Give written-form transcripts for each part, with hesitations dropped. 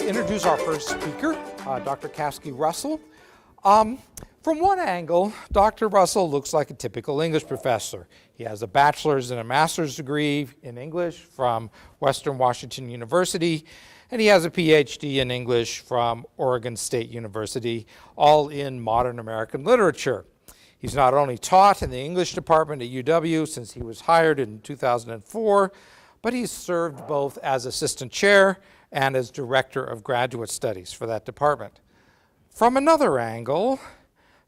introduce our first speaker, Dr. Caskey Russell. From one angle, Dr. Russell looks like a typical English professor. He has a bachelor's and a master's degree in English from Western Washington University, and he has a PhD in English from Oregon State University, all in modern American literature. He's not only taught in the English department at UW since he was hired in 2004, but he's served both as assistant chair and as director of graduate studies for that department. From another angle,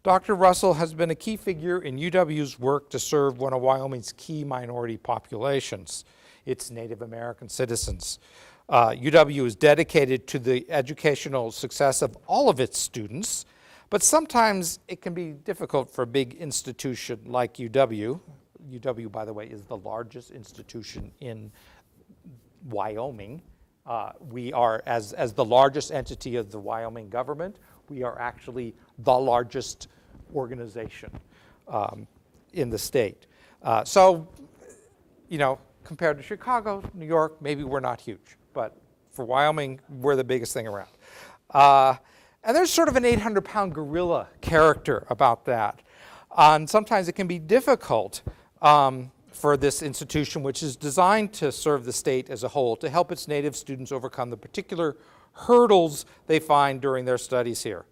Dr. Russell has been a key figure in UW's work to serve one of Wyoming's key minority populations, its Native American citizens. UW is dedicated to the educational success of all of its students, but sometimes it can be difficult for a big institution like UW. UW, by the way, is the largest institution in Wyoming. We are, as the largest entity of the Wyoming government, we are actually the largest organization in the state. So, you know, compared to Chicago, New York, maybe we're not huge, but for Wyoming, we're the biggest thing around. And there's sort of an 800-pound gorilla character about that. And sometimes it can be difficult for this institution, which is designed to serve the state as a whole, to help its native students overcome the particular hurdles they find during their studies here.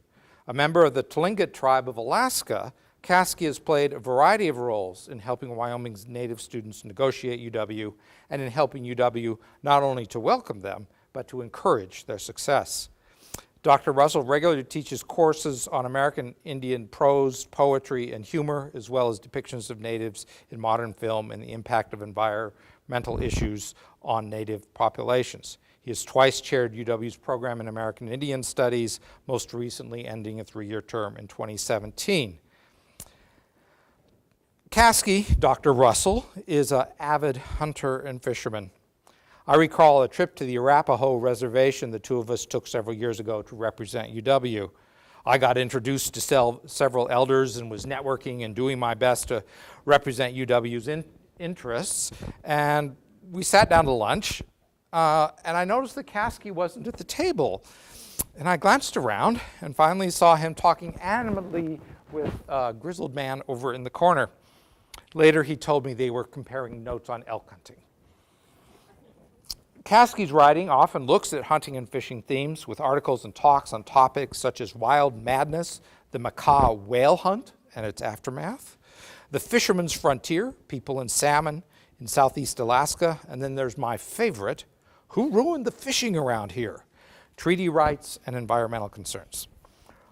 A member of the Tlingit tribe of Alaska, Caskey has played a variety of roles in helping Wyoming's native students negotiate UW and in helping UW not only to welcome them, but to encourage their success. Dr. Russell regularly teaches courses on American Indian prose, poetry, and humor, as well as depictions of natives in modern film and the impact of environmental issues on native populations. He has twice chaired UW's program in American Indian Studies, most recently ending a 3-year term in 2017. Caskey, Dr. Russell, is an avid hunter and fisherman. I recall a trip to the Arapaho Reservation the two of us took several years ago to represent UW. I got introduced to several elders and was networking and doing my best to represent UW's interests. And we sat down to lunch, and I noticed that Caskey wasn't at the table. And I glanced around and finally saw him talking animatedly with a grizzled man over in the corner. Later, he told me they were comparing notes on elk hunting. Caskey's writing often looks at hunting and fishing themes with articles and talks on topics such as wild madness, the macaw whale hunt and its aftermath, the fisherman's frontier, people and salmon in southeast Alaska, and then there's my favorite, who ruined the fishing around here, treaty rights and environmental concerns.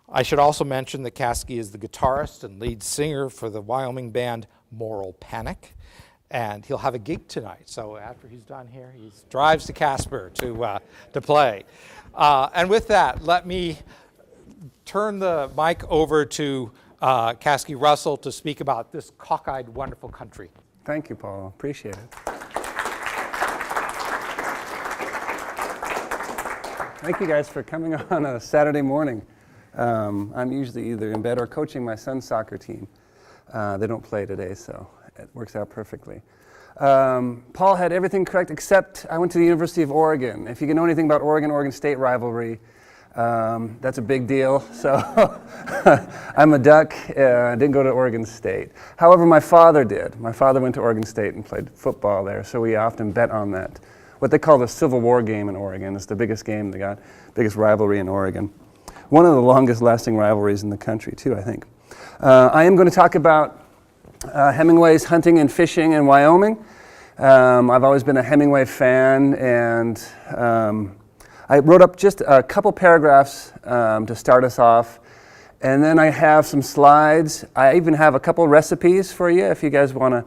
I should also mention that Caskey is the guitarist and lead singer for the Wyoming band Moral Panic. And he'll have a gig tonight. So after he's done here, he drives to Casper to play. And with that, let me turn the mic over to Caskey Russell to speak about this cockeyed, wonderful country. Thank you, Paul. Appreciate it. Thank you guys for coming on a Saturday morning. I'm usually either in bed or coaching my son's soccer team. They don't play today, so it works out perfectly. Paul had everything correct except I went to the University of Oregon. If you know anything about Oregon State rivalry, that's a big deal. So I'm a Duck. I didn't go to Oregon State. However, my father did. My father went to Oregon State and played football there, so we often bet on that. What they call the Civil War game in Oregon. It's the biggest game they got, biggest rivalry in Oregon. One of the longest lasting rivalries in the country, too, I think. I am going to talk about Hemingway's hunting and fishing in Wyoming. I've always been a Hemingway fan, and I wrote up just a couple paragraphs to start us off, and then I have some slides. I even have a couple recipes for you if you guys want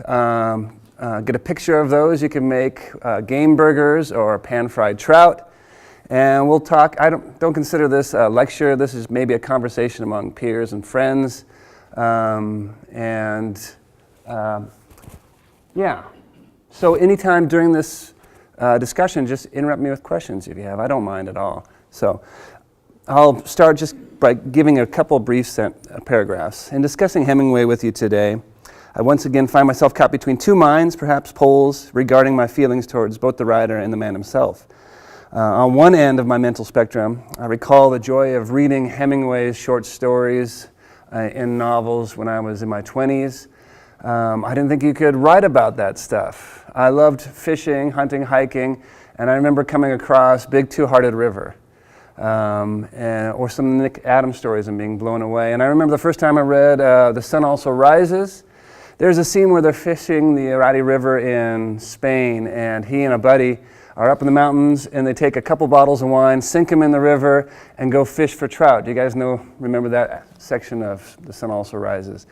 to get a picture of those. You can make game burgers or pan-fried trout, and we'll talk. I don't consider this a lecture. This is maybe a conversation among peers and friends. Yeah, so anytime during this discussion, just interrupt me with questions if you have. I don't mind at all. So I'll start just by giving a couple brief paragraphs. In discussing Hemingway with you today, I once again find myself caught between two minds, perhaps poles, regarding my feelings towards both the writer and the man himself. On one end of my mental spectrum, I recall the joy of reading Hemingway's short stories in novels when I was in my 20s. I didn't think you could write about that stuff. I loved fishing, hunting, hiking, and I remember coming across Big Two-Hearted River, or some Nick Adams stories and being blown away. And I remember the first time I read The Sun Also Rises. There's a scene where they're fishing the Irati River in Spain, and he and a buddy are up in the mountains, and they take a couple bottles of wine, sink them in the river, and go fish for trout. Do you guys remember that section of The Sun Also Rises?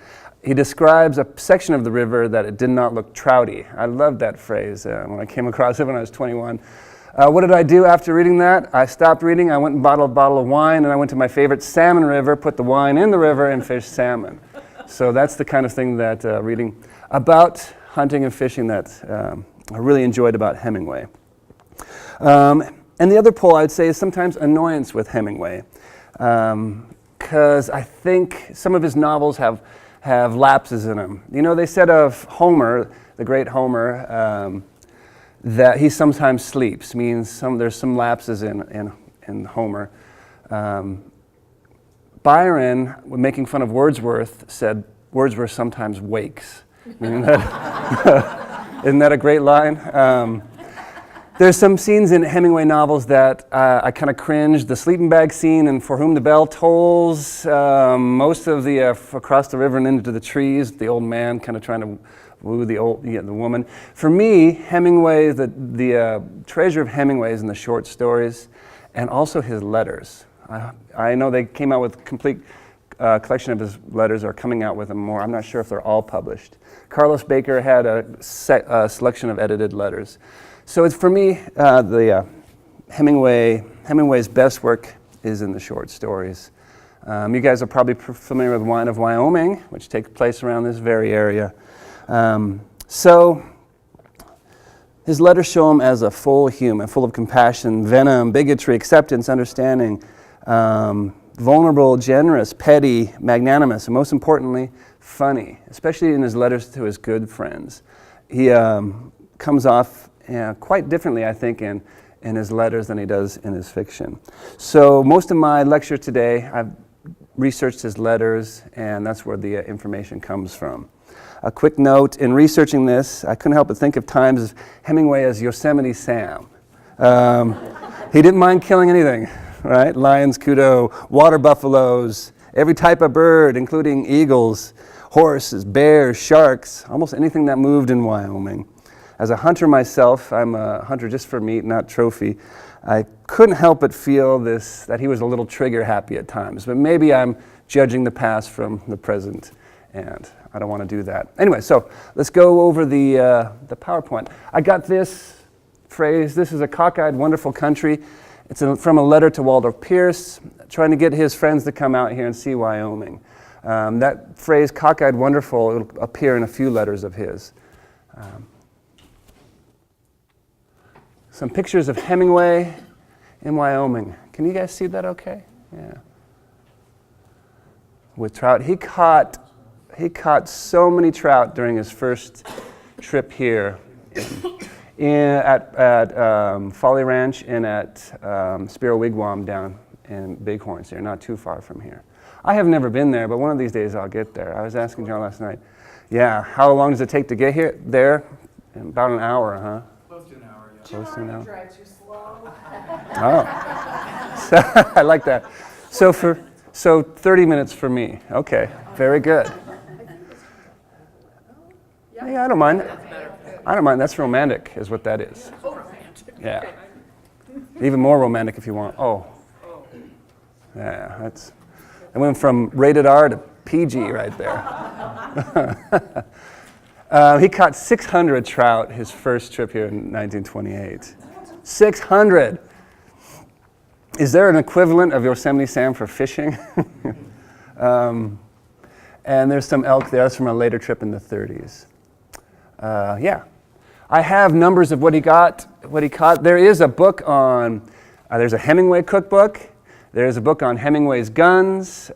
He describes a section of the river that it did not look trouty. I loved that phrase when I came across it when I was 21. What did I do after reading that? I stopped reading, I went and bought a bottle of wine, and I went to my favorite salmon river, put the wine in the river, and fished salmon. So that's the kind of thing that reading about hunting and fishing that I really enjoyed about Hemingway. And the other pole I'd say is sometimes annoyance with Hemingway, because I think some of his novels have lapses in them. You know, they said of Homer, the great Homer, that he sometimes sleeps, means there's some lapses in Homer. Byron, when making fun of Wordsworth, said Wordsworth sometimes wakes. Isn't that a great line? There's some scenes in Hemingway novels that I kind of cringed. The sleeping bag scene and For Whom the Bell Tolls, most of the across the river and into the trees, the old man kind of trying to woo the woman. For me, Hemingway, the treasure of Hemingway is in the short stories and also his letters. I know they came out with a complete collection of his letters, or coming out with them more. I'm not sure if they're all published. Carlos Baker had a selection of edited letters. So it's, for me, Hemingway's best work is in the short stories. You guys are probably familiar with Wine of Wyoming, which takes place around this very area. So his letters show him as a full human, full of compassion, venom, bigotry, acceptance, understanding, vulnerable, generous, petty, magnanimous, and most importantly, funny, especially in his letters to his good friends. He comes off quite differently, I think, in his letters than he does in his fiction. So most of my lecture today, I've researched his letters, and that's where the information comes from. A quick note, in researching this, I couldn't help but think of times of Hemingway as Yosemite Sam. He didn't mind killing anything, right? Lions, kudu, water buffaloes, every type of bird, including eagles, horses, bears, sharks, almost anything that moved in Wyoming. As a hunter myself, I'm a hunter just for meat, not trophy. I couldn't help but feel that he was a little trigger happy at times, but maybe I'm judging the past from the present, and I don't want to do that. Anyway, so let's go over the PowerPoint. I got this phrase, "This is a cockeyed, wonderful country." It's from a letter to Waldorf Pierce, trying to get his friends to come out here and see Wyoming. That phrase, cockeyed, wonderful, will appear in a few letters of his. Some pictures of Hemingway in Wyoming. Can you guys see that okay? Yeah. With trout. He caught so many trout during his first trip here at Folly Ranch and at Spiro Wigwam down in Bighorns here, not too far from here. I have never been there, but one of these days I'll get there. I was asking John last night, yeah, how long does it take to get there? About an hour, huh? Close to an hour, yeah. Close to an hour. Drive too slow. Oh, so, I like that. So 30 minutes for me. Okay, very good. Yeah, I don't mind. I don't mind. That's romantic, is what that is. Oh, romantic. Yeah. Even more romantic if you want. Oh. Yeah, I went from rated R to PG right there. He caught 600 trout his first trip here in 1928. 600! Is there an equivalent of Yosemite Sam for fishing? And there's some elk there. That's from a later trip in the 30s. Yeah. I have numbers of what he caught. There is a book on, there's a Hemingway cookbook. There's a book on Hemingway's guns.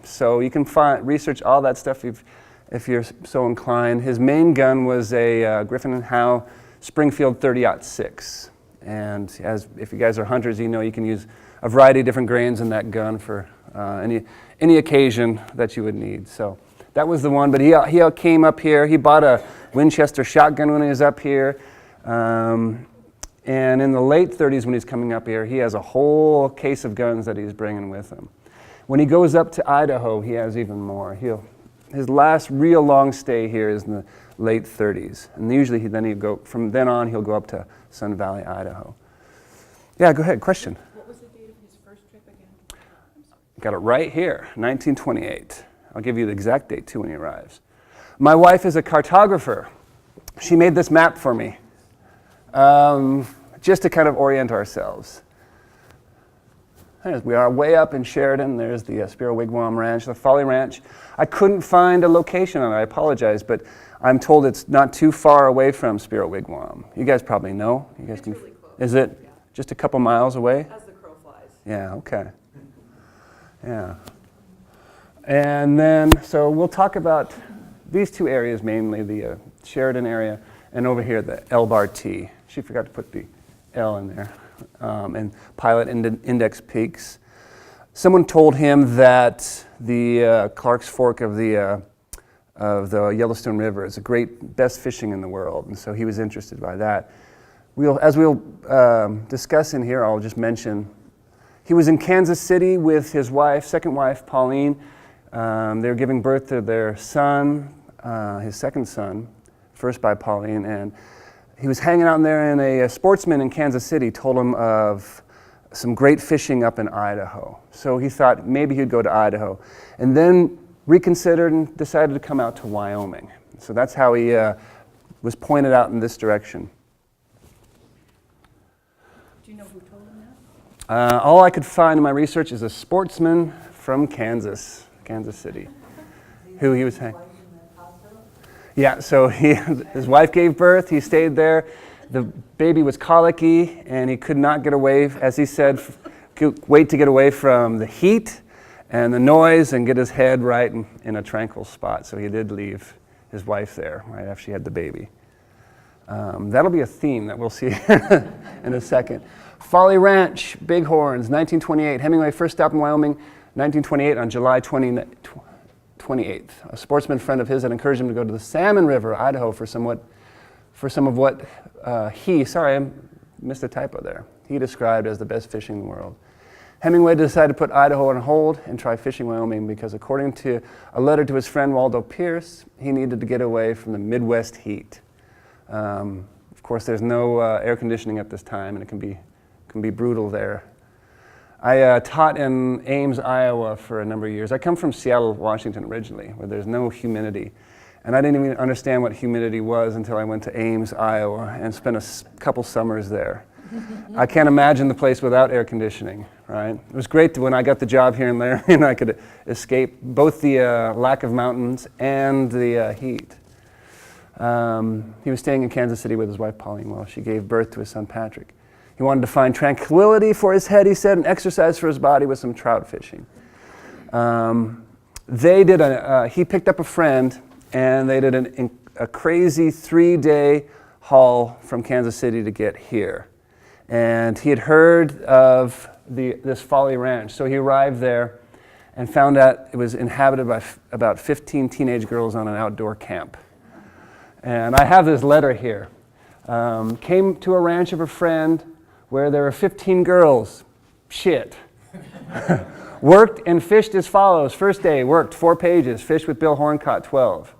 So you can research all that stuff if you're so inclined. His main gun was a Griffin & Howe Springfield 30-06. And if you guys are hunters, you know you can use a variety of different grains in that gun for any occasion that you would need. So that was the one, but he came up here. He bought a Winchester shotgun when he was up here. And in the late 30s when he's coming up here, he has a whole case of guns that he's bringing with him. When he goes up to Idaho, he has even more. His last real long stay here is in the late 30s. And usually from then on, he'll go up to Sun Valley, Idaho. Yeah, go ahead, question. What was the date of his first trip again? Got it right here, 1928. I'll give you the exact date too when he arrives. My wife is a cartographer. She made this map for me, just to kind of orient ourselves. We are way up in Sheridan. There's the Spiro Wigwam Ranch, the Folly Ranch. I couldn't find a location on it. I apologize, but I'm told it's not too far away from Spiro Wigwam. You guys probably know. You guys It's really close. Is it just a couple miles away? As the crow flies. Yeah, okay. Yeah. And then, so we'll talk about these two areas mainly, the Sheridan area, and over here, the L-bar T. She forgot to put the L in there. And Pilot Index Peaks. Someone told him that the Clark's Fork of the Yellowstone River is the best fishing in the world, and so he was interested by that. As we'll discuss in here, I'll just mention, he was in Kansas City with his wife, second wife, Pauline. They were giving birth to their son, his second son, first by Pauline, and he was hanging out there, and a sportsman in Kansas City told him of some great fishing up in Idaho. So he thought maybe he'd go to Idaho, and then reconsidered and decided to come out to Wyoming. So that's how he was pointed out in this direction. Do you know who told him that? All I could find in my research is a sportsman from Kansas City, who he was hanging. Yeah, so his wife gave birth, he stayed there. The baby was colicky, and he could not get away, as he said, wait to get away from the heat and the noise and get his head right in a tranquil spot. So he did leave his wife there right after she had the baby. That'll be a theme that we'll see in a second. Folly Ranch, Bighorns, 1928. Hemingway first stopped in Wyoming, 1928 on July 28th. A sportsman friend of his had encouraged him to go to the Salmon River, Idaho, for some of what I missed a typo there. He described as the best fishing in the world. Hemingway decided to put Idaho on hold and try fishing Wyoming because, according to a letter to his friend Waldo Pierce, he needed to get away from the Midwest heat. Of course, there's no air conditioning at this time, and it can be brutal there. I taught in Ames, Iowa for a number of years. I come from Seattle, Washington originally, where there's no humidity. And I didn't even understand what humidity was until I went to Ames, Iowa, and spent a couple summers there. I can't imagine the place without air conditioning, right? It was great when I got the job here in Laramie and I could escape both the lack of mountains and the heat. He was staying in Kansas City with his wife Pauline while she gave birth to his son Patrick. He wanted to find tranquility for his head, he said, and exercise for his body with some trout fishing. He picked up a friend, and they did a crazy 3-day haul from Kansas City to get here. And he had heard of this Folly Ranch, so he arrived there and found out it was inhabited by about 15 teenage girls on an outdoor camp. And I have this letter here. Came to a ranch of a friend where there were 15 girls. Shit. Worked and fished as follows. First day, worked 4 pages, fished with Bill Horn, caught 12.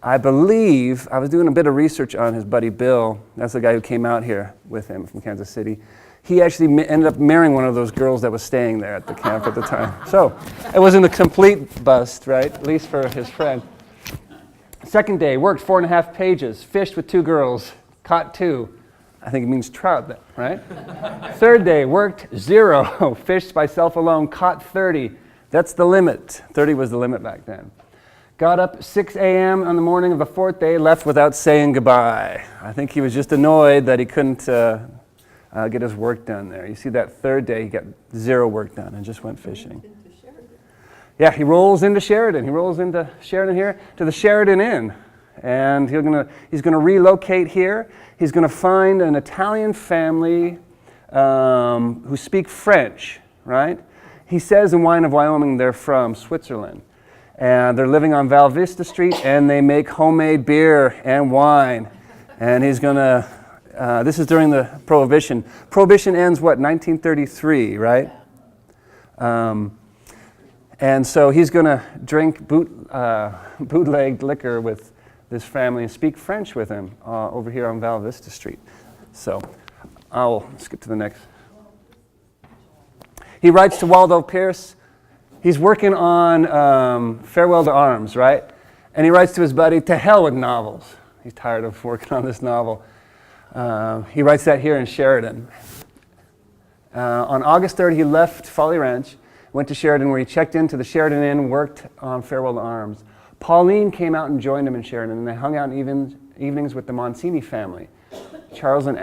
I believe, I was doing a bit of research on his buddy Bill, that's the guy who came out here with him from Kansas City. He actually ended up marrying one of those girls that was staying there at the camp at the time. So it wasn't a complete bust, right? At least for his friend. Second day, worked 4.5 pages, fished with 2 girls, caught 2. I think it means trout, right? Third day, worked 0, fished by myself alone, caught 30. That's the limit. 30 was the limit back then. Got up 6 a.m. on the morning of the 4th day, left without saying goodbye. I think he was just annoyed that he couldn't get his work done there. You see that 3rd day, he got 0 work done and just went fishing. Yeah, he rolls into Sheridan. He rolls into Sheridan here to the Sheridan Inn. and he's gonna relocate here. He's gonna find an Italian family who speak French, right? He says in Wine of Wyoming they're from Switzerland. And they're living on Val Vista Street, and they make homemade beer and wine. And he's gonna, this is during the Prohibition. Prohibition ends, what, 1933, right? And so he's gonna drink bootlegged liquor with this family and speak French with him over here on Val Vista Street. So I'll skip to the next. He writes to Waldo Pierce. He's working on Farewell to Arms, right? And he writes to his buddy, to hell with novels. He's tired of working on this novel. He writes that here in Sheridan. On August 3rd, he left Folly Ranch, went to Sheridan, where he checked into the Sheridan Inn, worked on Farewell to Arms. Pauline came out and joined him in Sheridan, and they hung out in evenings with the Monsini family. Charles and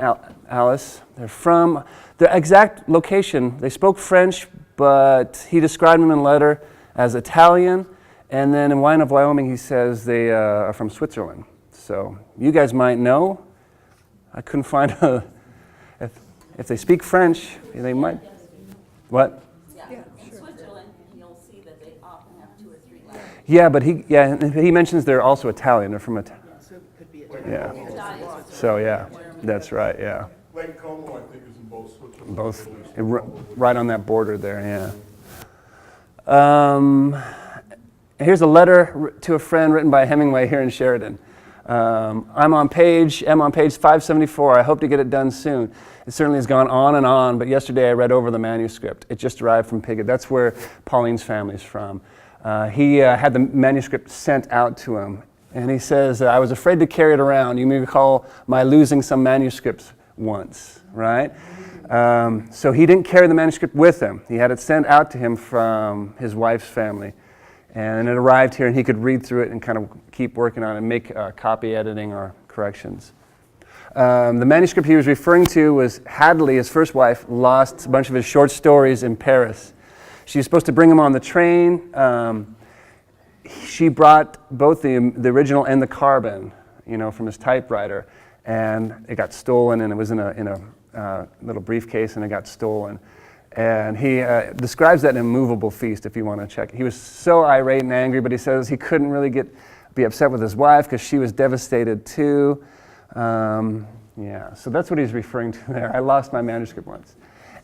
Alice, they're from the exact location. They spoke French, but he described them in a letter as Italian, and then in Wine of Wyoming he says they are from Switzerland. So you guys might know. I couldn't find if they speak French, they might. What? Yeah, in Switzerland, you'll see that they often have 2 or 3 letters. Yeah, but he mentions they're also Italian. They're from Italian. So it could be Yeah. So yeah, that's right. Yeah. Lake Como, I think, is in both Switzerland. Both right on that border there, yeah. Here's a letter to a friend written by Hemingway here in Sheridan. I'm on page 574. I hope to get it done soon. It certainly has gone on and on, but yesterday I read over the manuscript. It just arrived from Piggott. That's where Pauline's family's from. He had the manuscript sent out to him, and he says, I was afraid to carry it around. You may recall my losing some manuscripts once, right? So he didn't carry the manuscript with him. He had it sent out to him from his wife's family. And it arrived here, and he could read through it and kind of keep working on it and make copy editing or corrections. The manuscript he was referring to was Hadley, his first wife, lost a bunch of his short stories in Paris. She was supposed to bring them on the train. She brought both the original and the carbon, from his typewriter, and it got stolen, and it was in a little briefcase, and it got stolen. And he describes that in Immovable Feast, if you want to check. He was so irate and angry, but he says he couldn't really be upset with his wife because she was devastated too. So that's what he's referring to there. I lost my manuscript once.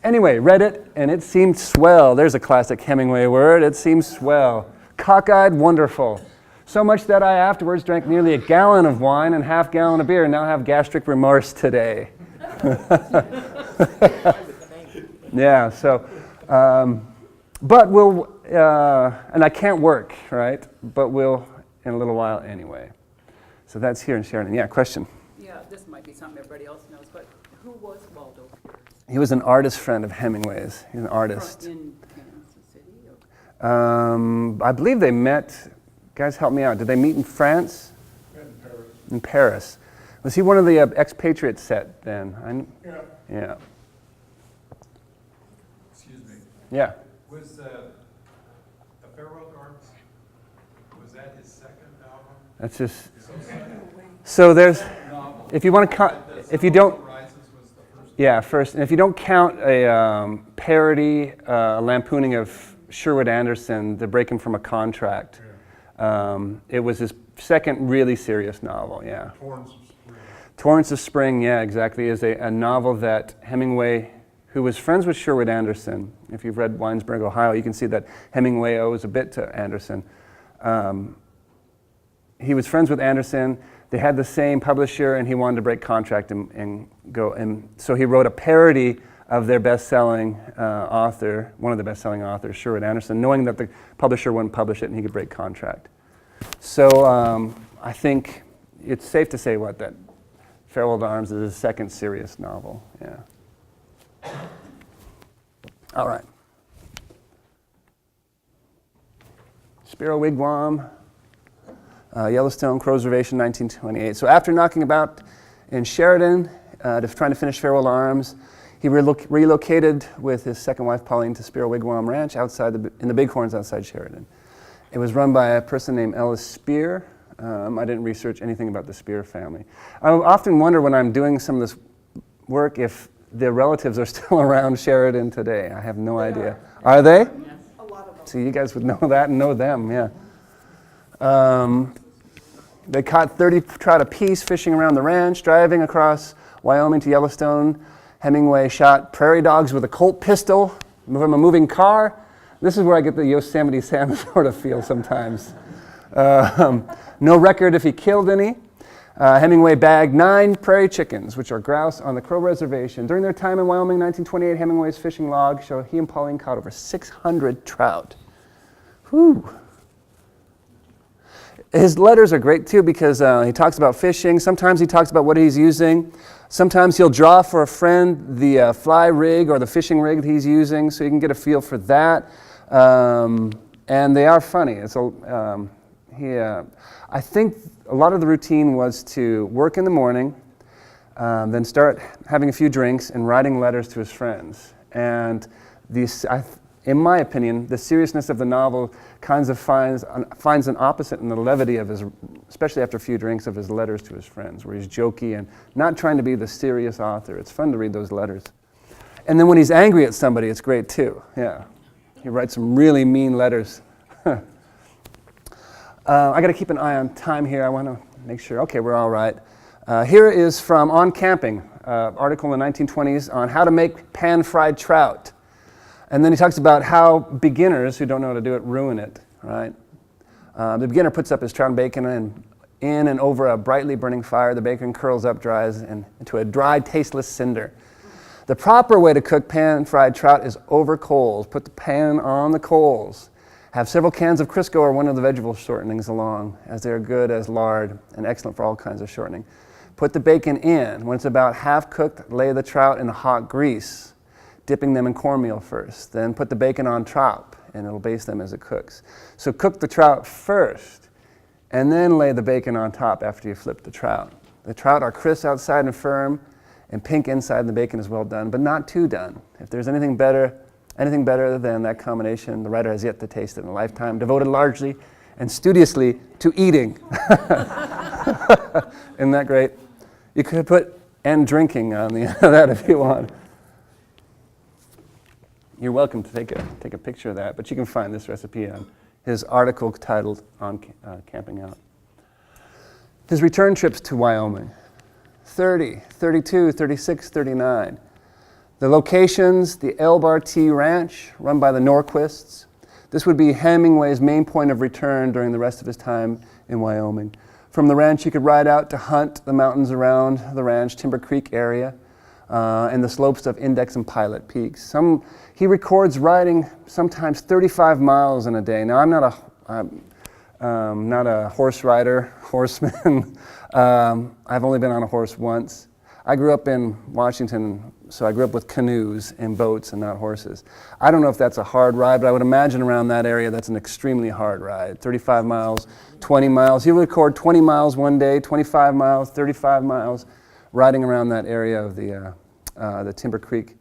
Anyway, read it, and it seemed swell. There's a classic Hemingway word. It seemed swell. Cockeyed, wonderful. So much that I afterwards drank nearly a gallon of wine and half gallon of beer, and now have gastric remorse today. Yeah, so, but we'll, and I can't work, right? But we'll in a little while anyway. So that's here in Sheridan. Yeah, question? Yeah, this might be something everybody else knows, but who was Waldo Pierce? He was an artist friend of Hemingway's. He's an artist. In Kansas City? Or? I believe they met, guys help me out, did they meet in France? In Paris. In Paris. Was he one of the expatriate set then? Yeah. Excuse me. Yeah. Was A Farewell to Arms, was that his second album? That's just, so there's, if you want to count, if you don't, Rises was the first. yeah, first, and if you don't count a parody, a lampooning of Sherwood Anderson, The Breaking from a Contract, it was his second really serious novel, yeah. Torrents of Spring. Torrents of Spring, yeah, exactly, is a novel that Hemingway, who was friends with Sherwood Anderson. If you've read Winesburg, Ohio, you can see that Hemingway owes a bit to Anderson. He was friends with Anderson. They had the same publisher, and he wanted to break contract and go. And so he wrote a parody of their best-selling author, one of the best-selling authors, Sherwood Anderson, knowing that the publisher wouldn't publish it and he could break contract. So I think it's safe to say that Farewell to Arms is his second serious novel. Yeah. All right. Spiro Wigwam, Yellowstone Crow Reservation, 1928. So after knocking about in Sheridan, trying to finish Farewell to Arms, he relocated with his second wife, Pauline, to Spiro Wigwam Ranch in the Bighorns outside Sheridan. It was run by a person named Ellis Spear. I didn't research anything about the Spiro family. I often wonder when I'm doing some of this work if the relatives are still around Sheridan today. I have no idea. Are they? Yes, a lot of them. So you guys would know that and know them, yeah. They caught 30 trout apiece fishing around the ranch, driving across Wyoming to Yellowstone. Hemingway shot prairie dogs with a Colt pistol from a moving car. This is where I get the Yosemite Sam sort of feel sometimes. No record if he killed any. Hemingway bagged 9 prairie chickens, which are grouse, on the Crow Reservation. During their time in Wyoming, 1928, Hemingway's fishing log show he and Pauline caught over 600 trout. Whew. His letters are great too because he talks about fishing. Sometimes he talks about what he's using. Sometimes he'll draw for a friend the fly rig or the fishing rig that he's using, so you can get a feel for that. And they are funny. I think a lot of the routine was to work in the morning, then start having a few drinks and writing letters to his friends. And in my opinion, the seriousness of the novel kinds of finds an opposite in the levity of his, especially after a few drinks, of his letters to his friends, where he's jokey and not trying to be the serious author. It's fun to read those letters. And then when he's angry at somebody, it's great too. Yeah, he writes some really mean letters. I got to keep an eye on time here. I want to make sure. Okay, we're all right. Here is from On Camping, article in the 1920s on how to make pan-fried trout. And then he talks about how beginners who don't know how to do it ruin it, right? The beginner puts up his trout and bacon in and over a brightly burning fire. The bacon curls up, dries into a dry, tasteless cinder. The proper way to cook pan-fried trout is over coals. Put the pan on the coals. Have several cans of Crisco or one of the vegetable shortenings along, as they are good as lard and excellent for all kinds of shortening. Put the bacon in. When it's about half cooked, lay the trout in hot grease, dipping them in cornmeal first. Then put the bacon on top, and it'll baste them as it cooks. So cook the trout first, and then lay the bacon on top after you flip the trout. The trout are crisp outside and firm, and pink inside, and the bacon is well done, but not too done. If there's anything better than that combination, the writer has yet to taste it in a lifetime, devoted largely and studiously to eating. Isn't that great? You could put "and drinking" on the end of that if you want. You're welcome to take a picture of that, but you can find this recipe on his article titled On Camping Out. His return trips to Wyoming, 30, 32, 36, 39. The locations, the Elbar T Ranch, run by the Norquists. This would be Hemingway's main point of return during the rest of his time in Wyoming. From the ranch, he could ride out to hunt the mountains around the ranch, Timber Creek area, and the slopes of Index and Pilot Peaks. He records riding sometimes 35 miles in a day. Now, I'm not a horse rider, horseman. I've only been on a horse once. I grew up in Washington, so I grew up with canoes and boats and not horses. I don't know if that's a hard ride, but I would imagine around that area that's an extremely hard ride. 35 miles, 20 miles. He'll record 20 miles one day, 25 miles, 35 miles, riding around that area of the Timber Creek.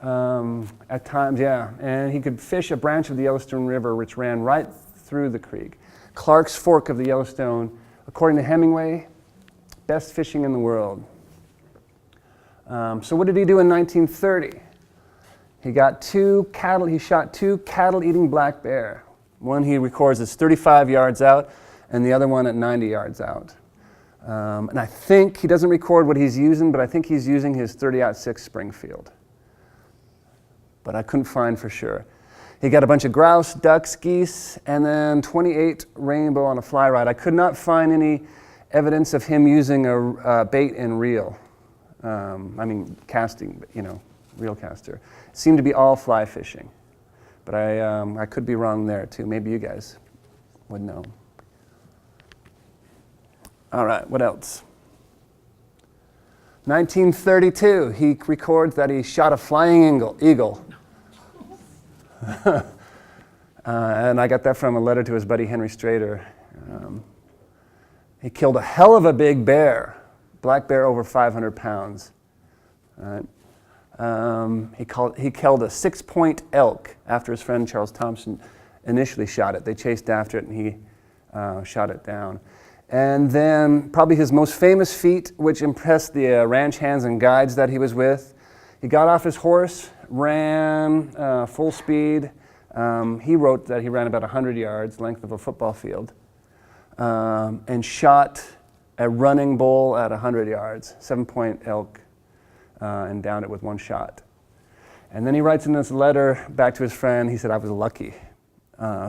At times, yeah. And he could fish a branch of the Yellowstone River which ran right through the creek. Clark's Fork of the Yellowstone, according to Hemingway, best fishing in the world. So what did he do in 1930? He shot 2 cattle-eating black bear. One he records is 35 yards out, and the other one at 90 yards out. And I think, he doesn't record what he's using, but I think he's using his 30-06 Springfield. But I couldn't find for sure. He got a bunch of grouse, ducks, geese, and then 28 rainbow on a fly rod. I could not find any evidence of him using a bait and reel. Casting, reel caster. It seemed to be all fly fishing. But I could be wrong there too. Maybe you guys would know. All right, what else? 1932, he records that he shot a flying eagle. And I got that from a letter to his buddy Henry Strader. He killed a hell of a big bear, black bear over 500 pounds. Right. He killed a 6-point elk after his friend Charles Thompson initially shot it. They chased after it, and he shot it down. And then probably his most famous feat, which impressed the ranch hands and guides that he was with, he got off his horse, ran full speed. He wrote that he ran about 100 yards, length of a football field, and shot a running bull at 100 yards, 7-point elk, and downed it with one shot. And then he writes in this letter back to his friend, he said, I was lucky.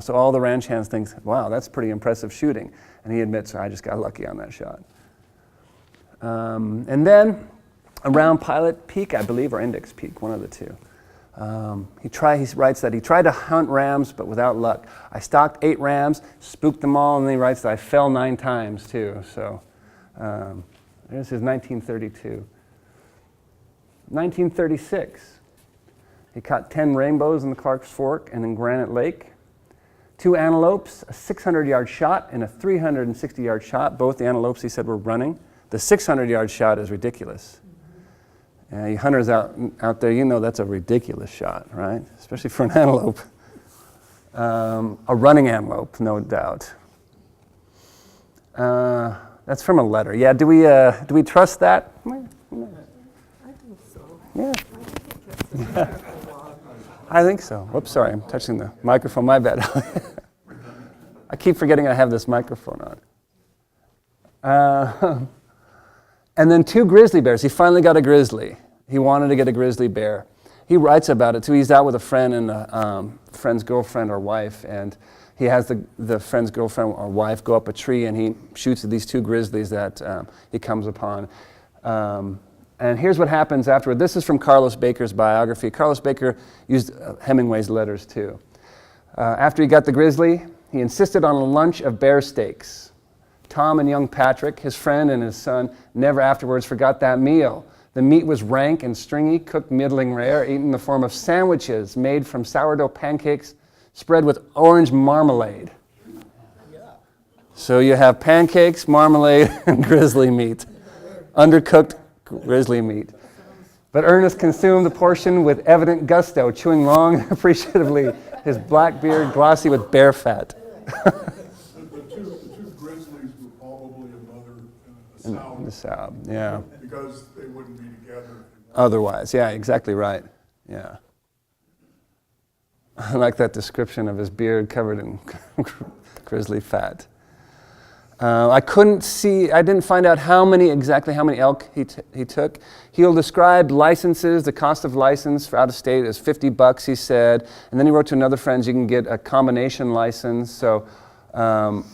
So all the ranch hands think, wow, that's pretty impressive shooting. And he admits, I just got lucky on that shot. And then around Pilot Peak, I believe, or Index Peak, one of the two, he writes that he tried to hunt rams, but without luck. I stalked 8 rams, spooked them all, and then he writes that I fell 9 times too. So this is 1932. 1936, he caught 10 rainbows in the Clark's Fork and in Granite Lake, 2 antelopes, a 600-yard shot, and a 360-yard shot. Both the antelopes, he said, were running. The 600-yard shot is ridiculous. You hunters out there, you know that's a ridiculous shot, right? Especially for an antelope. A running antelope, no doubt. That's from a letter. Yeah, do we trust that? I think so. Yeah. I think it gets I think so. Whoops, sorry, I'm touching the microphone, my bad. I keep forgetting I have this microphone on. And then 2 grizzly bears. He finally got a grizzly. He wanted to get a grizzly bear. He writes about it too. He's out with a friend and a friend's girlfriend or wife, and he has the friend's girlfriend or wife go up a tree, and he shoots at these 2 grizzlies that he comes upon. And here's what happens afterward. This is from Carlos Baker's biography. Carlos Baker used Hemingway's letters too. After he got the grizzly, he insisted on a lunch of bear steaks. Tom and young Patrick, his friend and his son, never afterwards forgot that meal. The meat was rank and stringy, cooked middling rare, eaten in the form of sandwiches made from sourdough pancakes spread with orange marmalade. So you have pancakes, marmalade, and grizzly meat. Undercooked grizzly meat. But Ernest consumed the portion with evident gusto, chewing long and appreciatively, his black beard glossy with bear fat. The two grizzlies were probably a mother and a sow. The sow, yeah. Because they wouldn't be together. Otherwise, yeah, exactly right. Yeah. I like that description of his beard covered in grizzly fat. I didn't find out exactly how many elk he took. He'll describe licenses, the cost of license for out of state is $50, he said. And then he wrote to another friend, you can get a combination license. So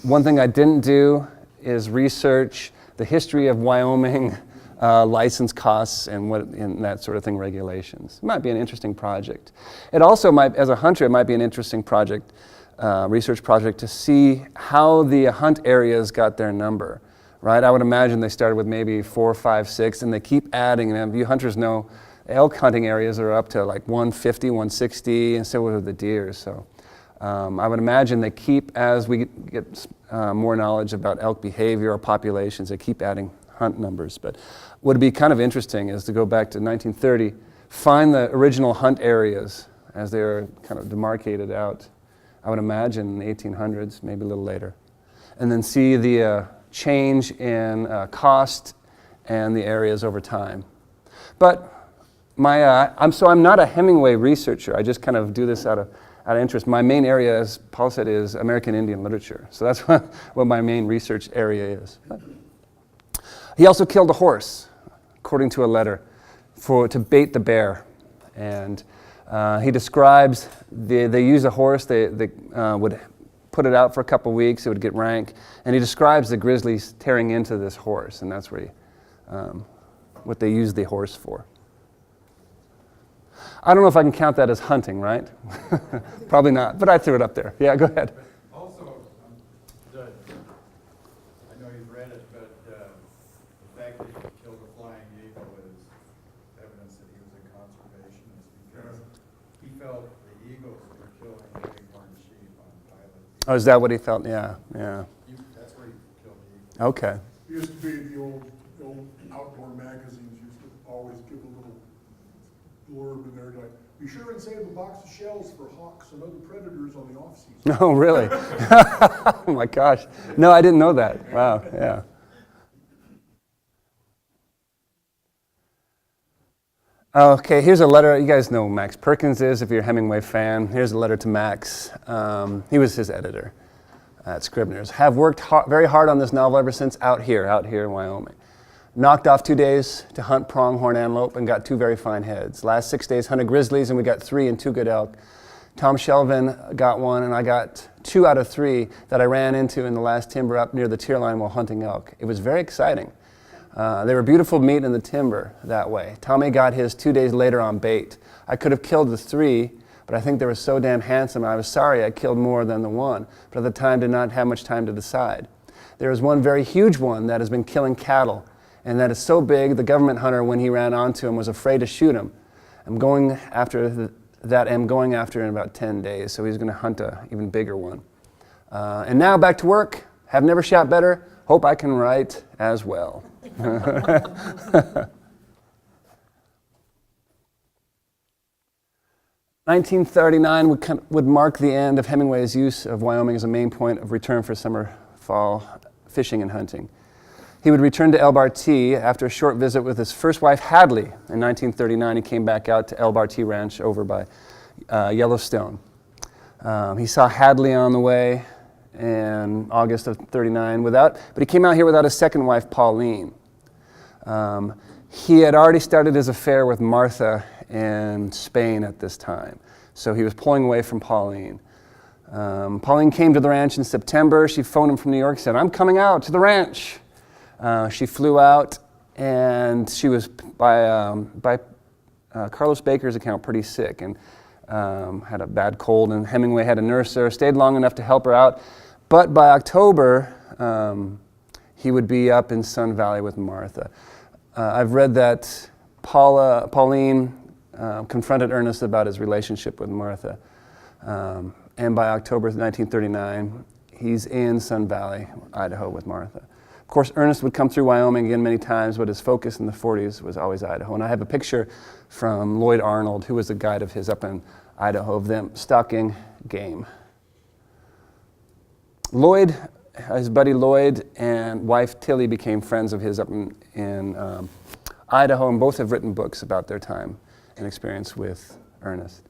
one thing I didn't do is research the history of Wyoming license costs and that sort of thing, regulations. It might be an interesting project. It also might, as a hunter, it might be an interesting project, research project to see how the hunt areas got their number, right? I would imagine they started with maybe 4, 5, 6, and they keep adding them. You hunters know elk hunting areas are up to like 150, 160, and so are the deer. So I would imagine they keep, as we get more knowledge about elk behavior or populations, they keep adding hunt numbers. But what would be kind of interesting is to go back to 1930, find the original hunt areas as they are kind of demarcated out. I would imagine in the 1800s, maybe a little later. And then see the change in cost and the areas over time. But I'm not a Hemingway researcher. I just kind of do this out of interest. My main area, as Paul said, is American Indian literature. So that's what my main research area is. But he also killed a horse, according to a letter, to bait the bear. And he describes they use a horse, they would put it out for a couple weeks, it would get rank, and he describes the grizzlies tearing into this horse, and that's what they use the horse for. I don't know if I can count that as hunting, right? Probably not, but I threw it up there. Yeah, go ahead. Also, I know you've read it, but the fact that he killed a flying eagle is evidence that he was a conservationist because he felt the eagles were killing the bighorn sheep on Pilot. Oh, is that what he felt? Yeah. That's where he killed the eagle. Okay. It used to be the old outdoor magazines used to always give a little blurb in there like, be sure and save a box of shells for hawks and other predators on the off-season. Oh, really? Oh my gosh. No, I didn't know that. Wow, yeah. Okay, here's a letter. You guys know who Max Perkins is if you're a Hemingway fan. Here's a letter to Max. He was his editor at Scribner's. Have worked very hard on this novel ever since out here in Wyoming. Knocked off 2 days to hunt pronghorn antelope and got 2 very fine heads. Last 6 days hunted grizzlies and we got 3 and 2 good elk. Tom Shelvin got 1 and I got 2 out of 3 that I ran into in the last timber up near the tier line while hunting elk. It was very exciting. They were beautiful meat in the timber that way. Tommy got his 2 days later on bait. I could have killed the 3, but I think they were so damn handsome I was sorry I killed more than the 1, but at the time did not have much time to decide. There is one very huge one that has been killing cattle, and that is so big the government hunter, when he ran onto him, was afraid to shoot him. I'm going after that in about 10 days, so he's going to hunt an even bigger one. And now back to work. Have never shot better. Hope I can write as well. 1939 would mark the end of Hemingway's use of Wyoming as a main point of return for summer, fall fishing and hunting. He would return to El Bartee after a short visit with his first wife, Hadley. In 1939, he came back out to El Bartee Ranch over by Yellowstone. He saw Hadley on the way in August of 39 but he came out here without his second wife, Pauline. He had already started his affair with Martha in Spain at this time, so he was pulling away from Pauline. Pauline came to the ranch in September. She phoned him from New York, said, "I'm coming out to the ranch." She flew out, and she was, by Carlos Baker's account, pretty sick and had a bad cold, and Hemingway had to nurse her, stayed long enough to help her out. But by October, he would be up in Sun Valley with Martha. I've read that Pauline confronted Ernest about his relationship with Martha. And by October 1939, he's in Sun Valley, Idaho with Martha. Of course, Ernest would come through Wyoming again many times, but his focus in the 40s was always Idaho. And I have a picture from Lloyd Arnold, who was a guide of his up in Idaho, of them stalking game. Lloyd, his buddy Lloyd and wife Tilly became friends of his up in Idaho, and both have written books about their time and experience with Ernest.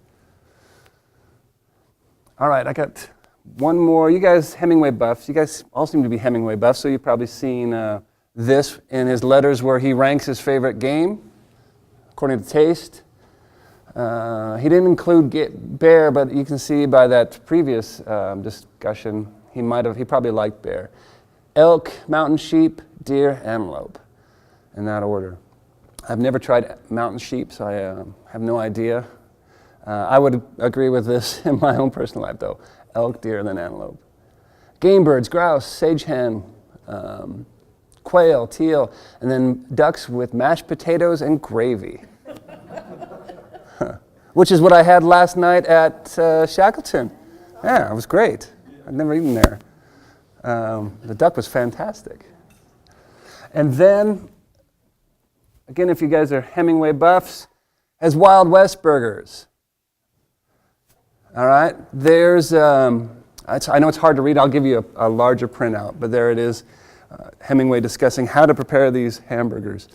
All right, I got one more. You guys, Hemingway buffs, you guys all seem to be Hemingway buffs, so you've probably seen this in his letters where he ranks his favorite game according to taste. He didn't include bear, but you can see by that previous discussion, he probably liked bear. Elk, mountain sheep, deer, antelope, in that order. I've never tried mountain sheep, so I have no idea. I would agree with this in my own personal life, though. Elk, deer, then antelope. Game birds, grouse, sage hen, quail, teal, and then ducks with mashed potatoes and gravy. Which is what I had last night at Shackleton. Yeah, it was great. I'd never eaten there. The duck was fantastic. And then, again, if you guys are Hemingway buffs, as Wild West burgers. All right, there's, I know it's hard to read. I'll give you a larger printout, but there it is. Hemingway discussing how to prepare these hamburgers.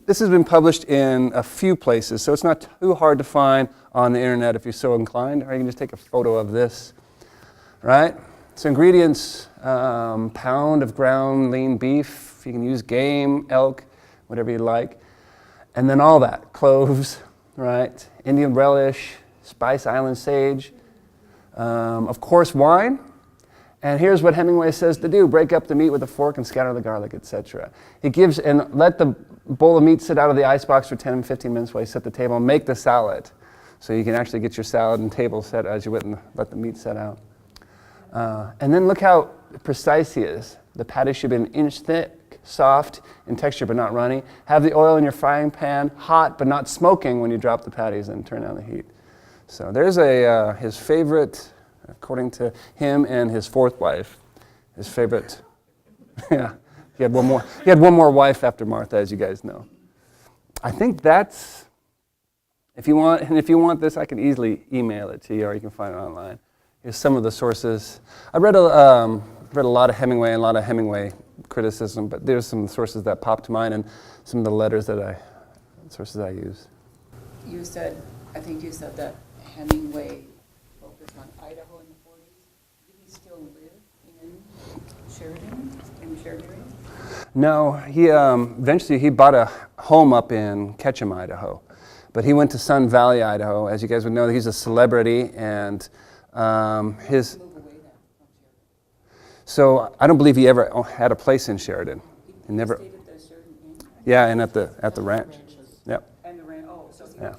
This has been published in a few places, so it's not too hard to find on the internet if you're so inclined, or you can just take a photo of this, right? So ingredients, pound of ground lean beef. You can use game, elk, whatever you like. And then all that, cloves, right? Indian relish, Spice Island sage, of course wine. And here's what Hemingway says to do: break up the meat with a fork and scatter the garlic, etc. He gives, and let the bowl of meat sit out of the icebox for 10 and 15 minutes while you set the table and make the salad. So you can actually get your salad and table set as you wait and let the meat set out. And then look how precise he is. The patty should be an inch thick, soft in texture but not runny. Have the oil in your frying pan hot but not smoking when you drop the patties, and turn down the heat. So there's his favorite, according to him and his fourth wife, his favorite. Yeah, he had one more wife after Martha, as you guys know. I think that's If you want this, I can easily email it to you, or you can find it online. Here's some of the sources. I read a lot of Hemingway and a lot of Hemingway criticism, but there's some sources that popped to mind and some of the letters sources I use. I think you said that Hemingway focused on Idaho in the 40s. Did he still live in Sheridan? No, he eventually he bought a home up in Ketchum, Idaho, but he went to Sun Valley, Idaho. As you guys would know, he's a celebrity, and his. So I don't believe he ever had a place in Sheridan. He never. Stayed at the Sheridan Inn? Yeah, and at the ranch. Yep. And the ranch. Oh, so he Yeah. was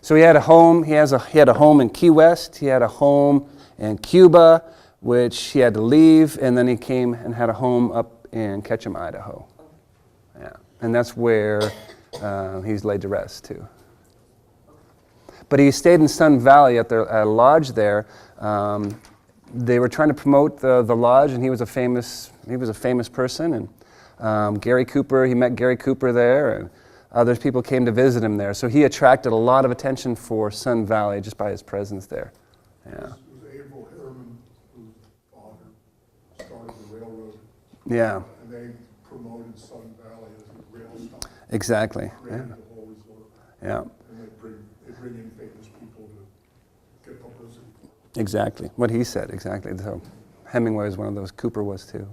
So he had a home. He had a home in Key West. He had a home in Cuba, which he had to leave, and then he came and had a home up in Ketchum, Idaho. Yeah, and that's where he's laid to rest too. But he stayed in Sun Valley at a lodge there. They were trying to promote the lodge, and he was a famous person. And Gary Cooper, he met Gary Cooper there, and other people came to visit him there. So he attracted a lot of attention for Sun Valley just by his presence there. Yeah. It was Averell Harriman whose father started the railroad. Yeah. And they promoted Sun Valley as a rail stop. Exactly. Yeah. Created the whole resort. Yeah. And they bring in famous people to get publicity. Exactly. What he said. Exactly. So Hemingway was one of those. Cooper was too.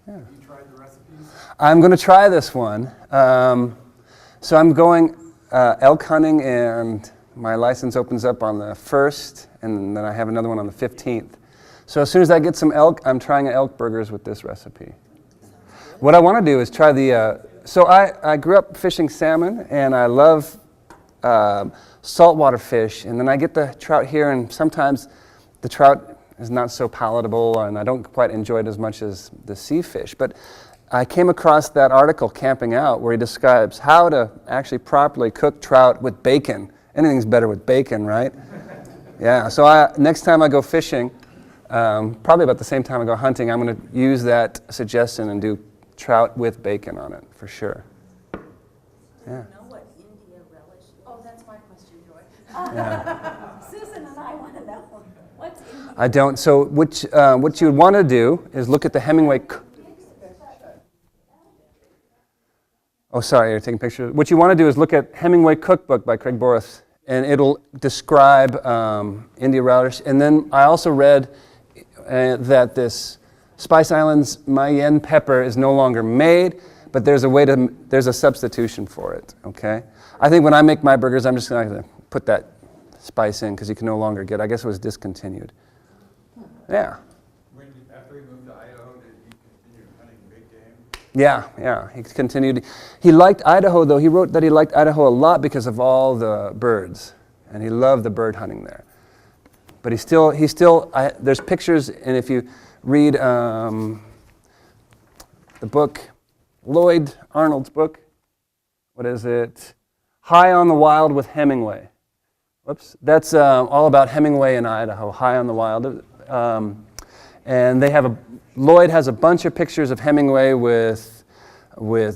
Yeah. You tried the recipes? I'm going to try this one. So I'm going elk hunting, and my license opens up on the 1st, and then I have another one on the 15th. So as soon as I get some elk, I'm trying elk burgers with this recipe. What I want to do is try the, so I grew up fishing salmon, and I love saltwater fish, and then I get the trout here, and sometimes the trout is not so palatable, and I don't quite enjoy it as much as the sea fish. But I came across that article, Camping Out, where he describes how to actually properly cook trout with bacon. Anything's better with bacon, right? Yeah, so next time I go fishing, probably about the same time I go hunting, I'm going to use that suggestion and do trout with bacon on it, for sure. Yeah. Do you know what India relish is? Oh, that's my question, Joy. Yeah. Susan and I want to know. What's India? I don't. So what you would want to do is look at the Hemingway. Oh, sorry, you're taking pictures. What you want to do is look at Hemingway Cookbook by Craig Boris, and it'll describe India relish. And then I also read that this Spice Islands cayenne pepper is no longer made, but there's a substitution for it. Okay. I think when I make my burgers, I'm just going to put that spice in because you can no longer get. I guess it was discontinued. Yeah. After he moved to Idaho, did he continue hunting big game? Yeah. He continued. He liked Idaho, though. He wrote that he liked Idaho a lot because of all the birds, and he loved the bird hunting there. But there's pictures, and if you read the book, Lloyd Arnold's book, what is it? High on the Wild with Hemingway. Whoops. That's all about Hemingway in Idaho, High on the Wild. And Lloyd has a bunch of pictures of Hemingway with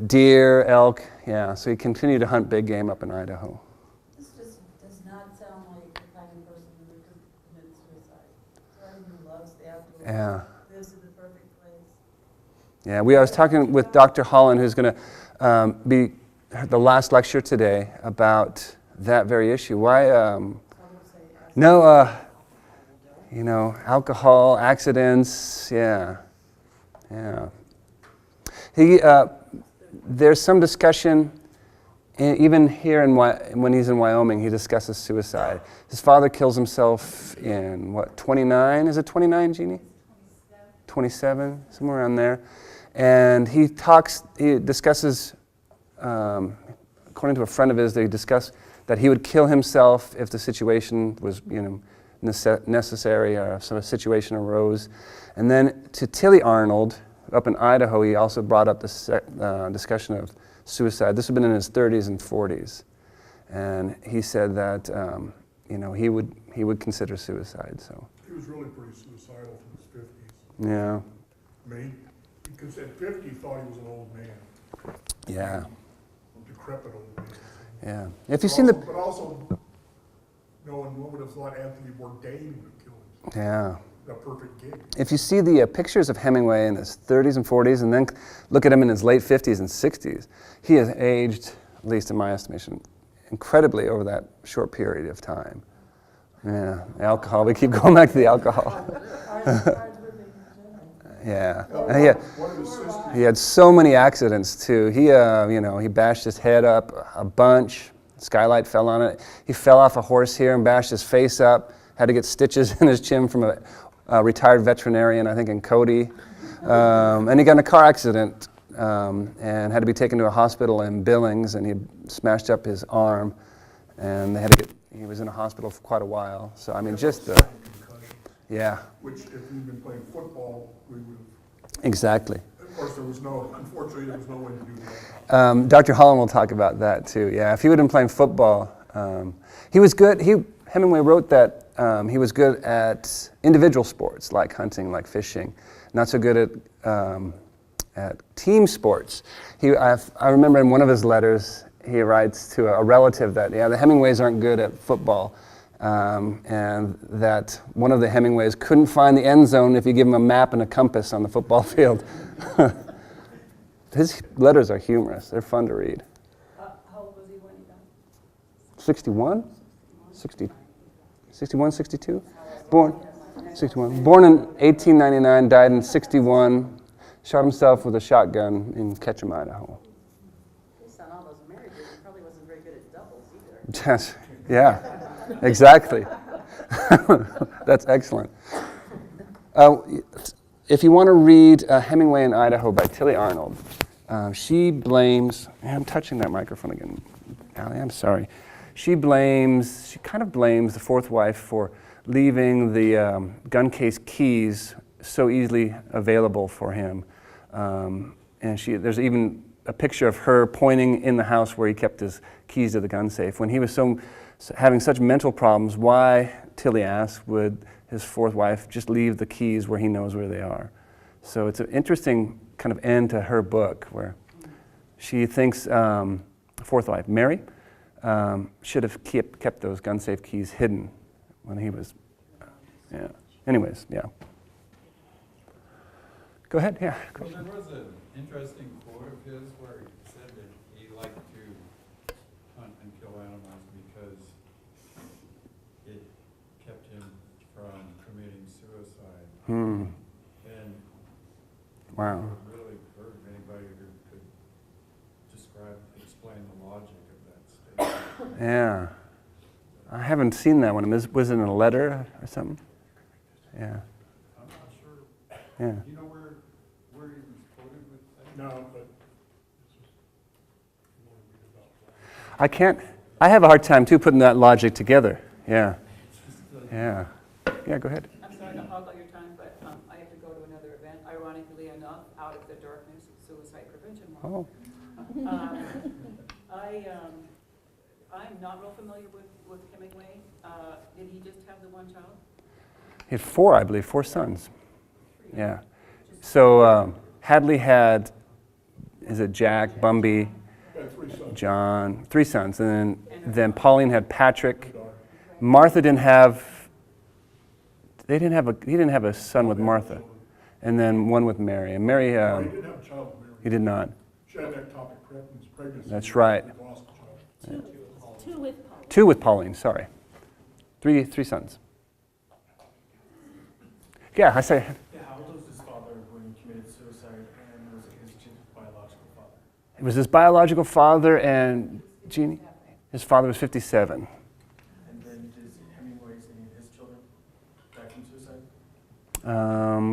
deer, elk. Yeah, so he continued to hunt big game up in Idaho. This just does not sound like the kind of person who would commit suicide. Someone who loves the outdoors. Yeah. This is the perfect place. Yeah, I was talking with Dr. Holland, who's going to be the last lecture today about that very issue. Why? Alcohol, accidents. Yeah. There's some discussion, even here when he's in Wyoming, he discusses suicide. His father kills himself in 29? Is it 29, Jeannie? 27, somewhere around there. And he discusses, according to a friend of his, they discuss that he would kill himself if the situation was, necessary or if some situation arose. And then to Tilly Arnold, up in Idaho, he also brought up the discussion of suicide. This had been in his 30s and 40s. And he said that, he would consider suicide, so. He was really pretty suicidal from his 50s. Yeah. I mean, because at 50 he thought he was an old man. Yeah. A decrepit old man. Yeah. If you've seen the... But also, no one would have thought Anthony Bourdain would have killed him. Yeah. The perfect gig. If you see the pictures of Hemingway in his 30s and 40s, and then look at him in his late 50s and 60s, he has aged, at least in my estimation, incredibly over that short period of time. Yeah, alcohol. We keep going back to the alcohol. Yeah. And he had so many accidents too. He, he bashed his head up a bunch. Skylight fell on it. He fell off a horse here and bashed his face up. Had to get stitches in his chin from a retired veterinarian, I think in Cody. And he got in a car accident and had to be taken to a hospital in Billings, and he smashed up his arm, and he was in a hospital for quite a while. So I mean, just the, yeah. Which, if we'd been playing football, we would have. Exactly. Of course, unfortunately, there was no way to do that. Dr. Holland will talk about that too. Yeah, if he would have been playing football, he was good. Hemingway wrote that he was good at individual sports like hunting, like fishing, not so good at team sports. I remember in one of his letters, he writes to a relative that, the Hemingways aren't good at football, and that one of the Hemingways couldn't find the end zone if you give him a map and a compass on the football field. His letters are humorous. They're fun to read. How old was he when he died? 61? 61, 62? Born 61. Born in 1899, died in 61. Shot himself with a shotgun in Ketchum, Idaho. Based on all those marriages, he probably wasn't very good at doubles either. Yes, yeah, exactly. That's excellent. If you want to read Hemingway in Idaho by Tilly Arnold, she blames, I'm touching that microphone again, Allie, I'm sorry. She kind of blames the fourth wife for leaving the gun case keys so easily available for him. And there's even a picture of her pointing in the house where he kept his keys to the gun safe. When he was having such mental problems, why, Tilly asked, would his fourth wife just leave the keys where he knows where they are? So it's an interesting kind of end to her book where she thinks fourth wife, Mary, should have kept those gun safe keys hidden when he was, yeah. Anyways, yeah. Go ahead, yeah. Well, there was an interesting quote of his where he said that he liked to hunt and kill animals because it kept him from committing suicide. And Wow. I would really urge anybody who could explain the logic of that statement. Yeah. I haven't seen that one. Was it in a letter or something? Yeah. I'm not sure. Yeah. Do you know where he was quoted with that? No, but I have a hard time too putting that logic together. Yeah. Yeah. Yeah, go ahead. I'm sorry to hog all your time, but I have to go to another event, ironically enough, Out of the Darkness, Suicide Prevention Month. I'm not real familiar with Hemingway. Did he just have the one child? He had four, I believe, 4 sons. Yeah. So Hadley had, is it Jack, Bumby, John, 3 sons, and then Pauline had Patrick. Martha didn't have. He didn't have a son with Martha, and then one with Mary. And Mary, he didn't have a child with Mary. he did not. She had ectopic pregnancy. That's right. Lost a child. 2 with Paul. 2 with Pauline. Sorry, three sons. Yeah, I say. Yeah, how old was his father when he committed suicide, and was it his biological father? It was his biological father and Jeannie. His father was 57. And then does Hemingway's any of his children die from suicide?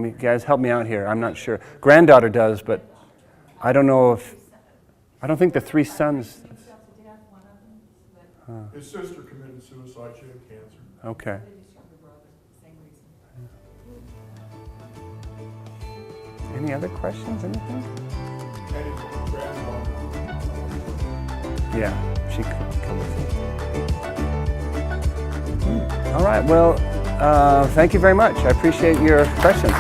You guys help me out here. I'm not sure. Granddaughter does, but I don't know if. I don't think the 3 sons. His sister committed suicide. She had cancer. Okay. Any other questions? Anything? And his grandmother. Yeah, she could. All right. Well, thank you very much. I appreciate your questions.